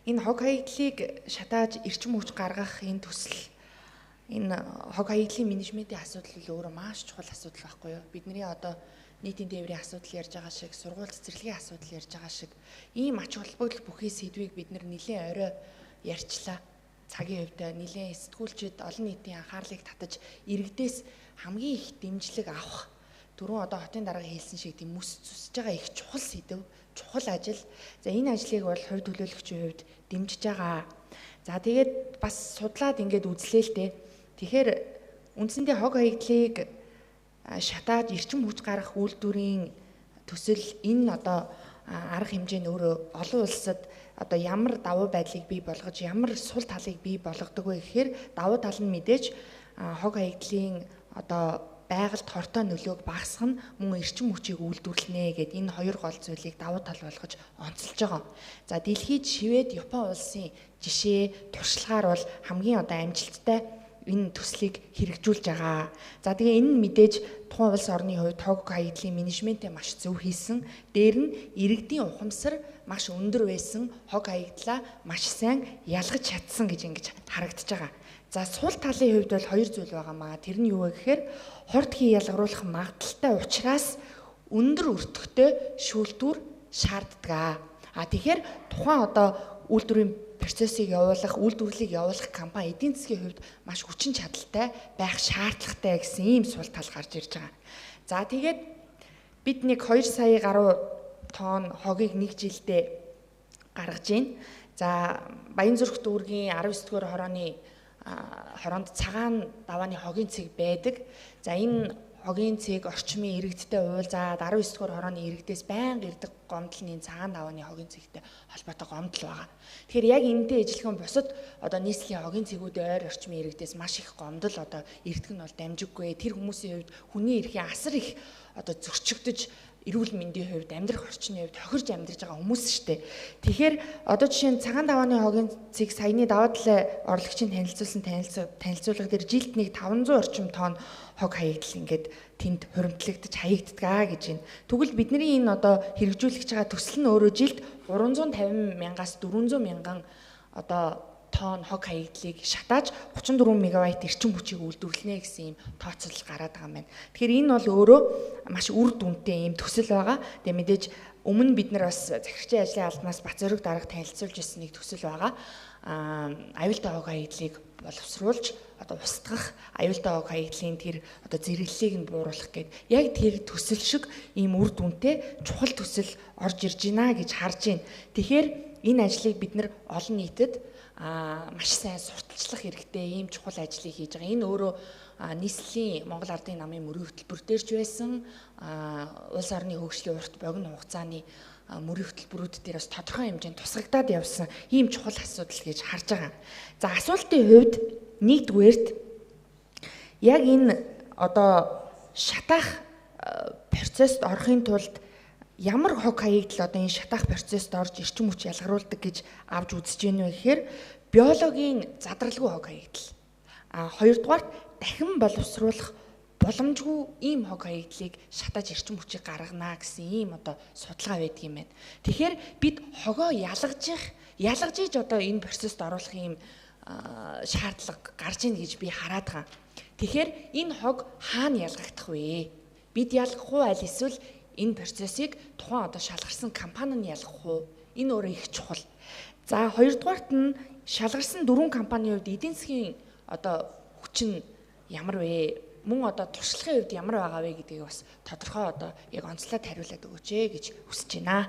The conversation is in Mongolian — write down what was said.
Энэ хог хаягдлыг шатааж эрчим хүч гаргах энэ төсөл энэ хог хаягдлын менежментийн асуудал өөрөө маш чухал асуудал байхгүй юу? Бидний одоо нийтийн тээврийн асуудал ярьж байгаа шиг, сургууль цэцэрлэгийн асуудал ярьж байгаа шиг ийм ач холбогдол бүхий сэдвийг бид нэлээд орой ярьчлаа. Цагийн хувьд нэлээд сэтгүүлчид олон нийтийн анхаарлыг татаж иргэдээс хамгийн их дэмжлэг авах түрүүн одоо хотын дарга хэлсэн шиг тийм мэс зүсэж байгаа их чухал сэдв, чухал ажил. За энэ ажлыг бол хувь төлөөлөгчийн хувьд дэмжиж байгаа. За тэгээд бас судлаад ингээд үзлээ л дээ. Тэгэхээр үндсэндээ хог хаягдлыг шатааж эрчим хүч гаргах үйлдвэрийн төсөл энэ одоо арга хэмжээ нь өөрөө олон улсад одоо ямар давуу байдлыг бий болгож ямар сул талыг бий болгодог вэ гэхээр давуу тал нь мэдээж хог хаягдлын одоо байгальд хортой нөлөөг багасгах нь мөн эрчим хүчийг үйлдвэрлэнэ гэд энэ хоёр гол зүйлийг давуу тал болгож онцолж байгаа. За дэлхийд Швед, Япон улсын жишээ туршлагаар бол хамгийн одоо амжилттай энэ төслийг хэрэгжүүлж байгаа. За тэгээ энэ нь мэдээж тухайн улс орны хувьд хог хаягдлын менежментээ маш зөв хийсэн. Дээр нь иргэдийн ухамсар маш өндөр байсан хог хаягдлаа маш сайн ялгаж чадсан гэж ингэж харагдаж байгаа. За сул талын хувьд бол хоёр зүйл байгаамаа. Тэр нь юу вэ гэхээр хортхий ялгаруулах магадaltaй учраас өндөр өртөгтэй шүүлтүүр шаарддаг. Тэгэхээр тухайн одоо үйлдвэрийн процессыг явуулах, үйлдвэрлэлийг явуулах компани эдийн засгийн хувьд маш хүчин чадалтай байх шаардлагатай гэсэн ийм сул тал гарч ирж байгаа. За тэгээд бид нэг 2 сая гаруй тонн хогийг нэг жилдээ гаргаж байна. За Баянзүрх дүүргийн 19-р хороонд цагаан давааны хогийн цэг байдаг. За энэ хогийн цэг орчмын иргэдтэй уулзаад 19-р хорооны иргэдээс байнга ирдэг гомдол нь цагаан давааны хогийн цэгтэй холбоотой гомдол байгаа. Тэгэхээр яг энэтэй ижилхэн бусад одоо нийслэлийн хогийн цэгүүдийн ойр орчмын иргэдээс маш их гомдол одоо ирдэг нь бол дамжиггүй. Тэр хүмүүсийн хувьд хүний эрхийн асар их одоо зөрчигдөж эрүүл мэндийн хувьд, амьдрах орчны хувьд тохирж амьдарч байгаа хүмүүс шүү дээ. Тэгэхээр одоо жишээ нь цагаан давааны хогийн цэг саяны даваа талын орлогчийн танилцуулсан танилцуулга дээр жилд нэг 500 орчим тонн хог хаягдл ингээд тэнд хуримтлагдаж хаягддаг гэж байна. Тэгвэл бидний энэ одоо хэрэгжүүлж байгаа төсөл нь өөрөө жилд 350 мянгаас 400 мянган одоо тонн хог хаягдлыг шатааж 34 мегаватт эрчим хүчийг үйлдвэрлэнэ гэсэн ийм тооцоолол гараад байгаа юм байна. Тэгэхээр энэ бол өөрөө маш үр дүнтэй ийм төсөл байгаа. Тэгээ мэдээж өмнө бид нар бас захирагчийн ажлын албанаас Бацөрөг дарга танилцуулж ирсэн нэг төсөл байгаа. Аюултай хог хаягдлыг боловсруулж одоо устгах, аюултай хог хаягдлын тэр одоо зэрэглэлийг нь бууруулах гэдэг яг тэр төсөл шиг ийм үр дүнтэй чухал төсөл орж ирж байна гэж харж байна. Тэгэхээр энэ ажлыг бид нар олон нийтэд маш сайн сурталчлах хэрэгтэй ийм чухал ажлыг хийж байгаа. Энэ өөрөө нийслэлийн Монгол Ардын намын мөрийн хөтөлбөр дээр ч байсан, улс орны хөгжлийн урт богино хугацааны мөрийн хөтөлбөрүүд дээр бас тодорхой хэмжээнд тусгагдаад явсан ийм чухал асуудал гэж харж байгаа. За асуултын хувьд нэгдүгээрт яг энэ одоо шатаах процесст орохын тулд ямар хог хаягдл одоо энэ шатаах процесст орж эрчим хүч ялгаруулдаг гэж авч үзэж байна вэ гэхээр биологийн задралгүй хог хаягдл. Хоёрдугаар дахин боловсруулах боломжгүй ийм хог хаягдлыг шатааж эрчим хүчийг гаргана гэсэн ийм одоо судалгаа байдаг юм байна. Тэгэхээр бид хогоо ялгаж иж одоо энэ процесст оруулах ийм шаардлага гарч ийн гэж би хараад байгаа. Тэгэхээр энэ хог хаана ялгагдах вэ? Бид ялгах уу аль эсвэл энэ процессыг тухайн одоо шалгарсан компани нь ялгах уу? Энэ өөрөө их чухал. За хоёрдугаарт нь шалгарсан 4 компанийн хувьд эдийн засгийн одоо хүчин ямар вэ? Мөн одоо туршлагын хувьд ямар байгаа вэ гэдгийг бас тодорхой одоо яг онцлоод хариулаад өгөөч гэж хүсэж байна.